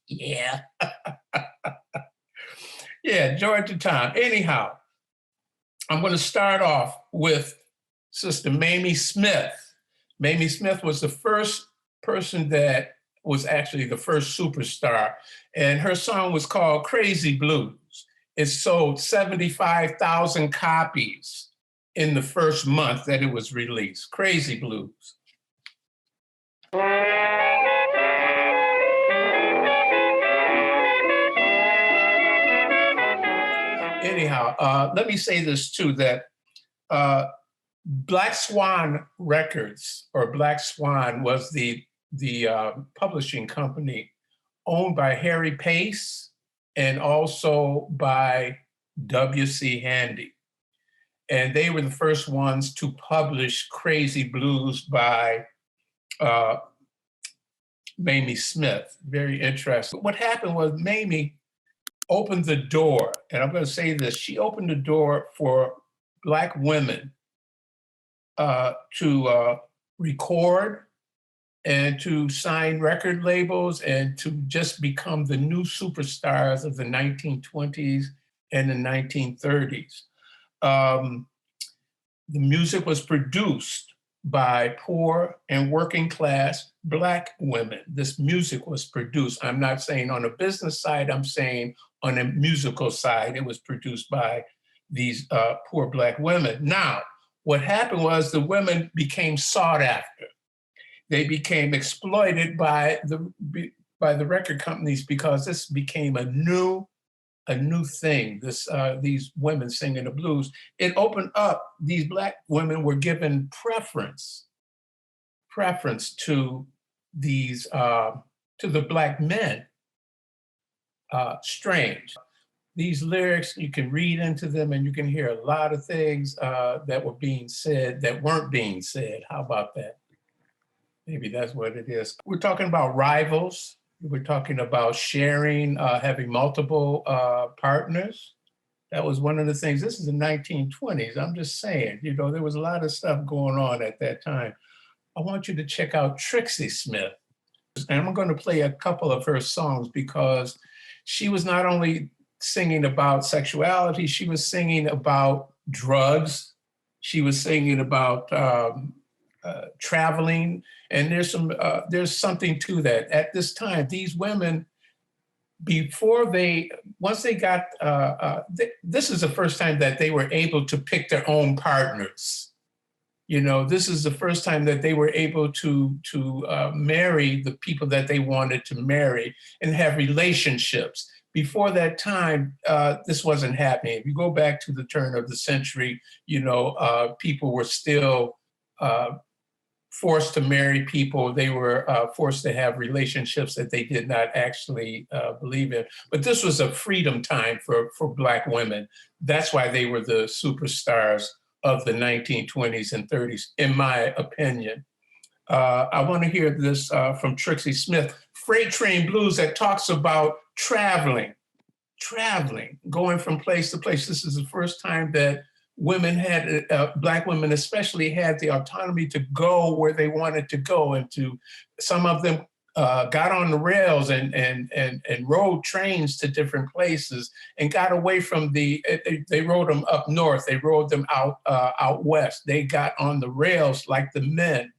Yeah. Yeah, Georgia Town. Anyhow, I'm going to start off with Sister Mamie Smith. Mamie Smith was the first person that was actually the first superstar, and her song was called Crazy Blues. It sold 75,000 copies in the first month that it was released. Crazy Blues. Anyhow, let me say this too, that Black Swan Records, or Black Swan, was the publishing company owned by Harry Pace and also by W.C. Handy. And they were the first ones to publish Crazy Blues by Mamie Smith. Very interesting. What happened was Mamie opened the door, and I'm going to say this, she opened the door for Black women to record and to sign record labels and to just become the new superstars of the 1920s and the 1930s. The music was produced by poor and working class Black women. This music was produced. I'm not saying on a business side, I'm saying on a musical side, it was produced by these poor Black women. Now, what happened was the women became sought after. They became exploited by the record companies because this became a new thing. These women singing the blues. It opened up. These Black women were given preference to these to the Black men. Strange. These lyrics, you can read into them and you can hear a lot of things that were being said that weren't being said. How about that? Maybe that's what it is. We're talking about rivals. We're talking about sharing, having multiple partners. That was one of the things. This is the 1920s. I'm just saying, there was a lot of stuff going on at that time. I want you to check out Trixie Smith. And I'm going to play a couple of her songs because she was not only singing about sexuality, she was singing about drugs. She was singing about traveling. And there's something to that. At this time, these women, once they got, this is the first time that they were able to pick their own partners. This is the first time that they were able to marry the people that they wanted to marry and have relationships. Before that time, this wasn't happening. If you go back to the turn of the century, people were still forced to marry people. They were forced to have relationships that they did not actually believe in. But this was a freedom time for Black women. That's why they were the superstars of the 1920s and 30s, in my opinion. I want to hear this from Trixie Smith, Freight Train Blues, that talks about traveling, going from place to place. This is the first time that women had, Black women especially, had the autonomy to go where they wanted to go, and some of them got on the rails and rode trains to different places and got away from they rode them up north, they rode them out west. They got on the rails like the men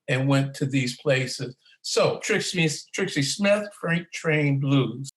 and went to these places. So Trixie Smith, Freight Train Blues.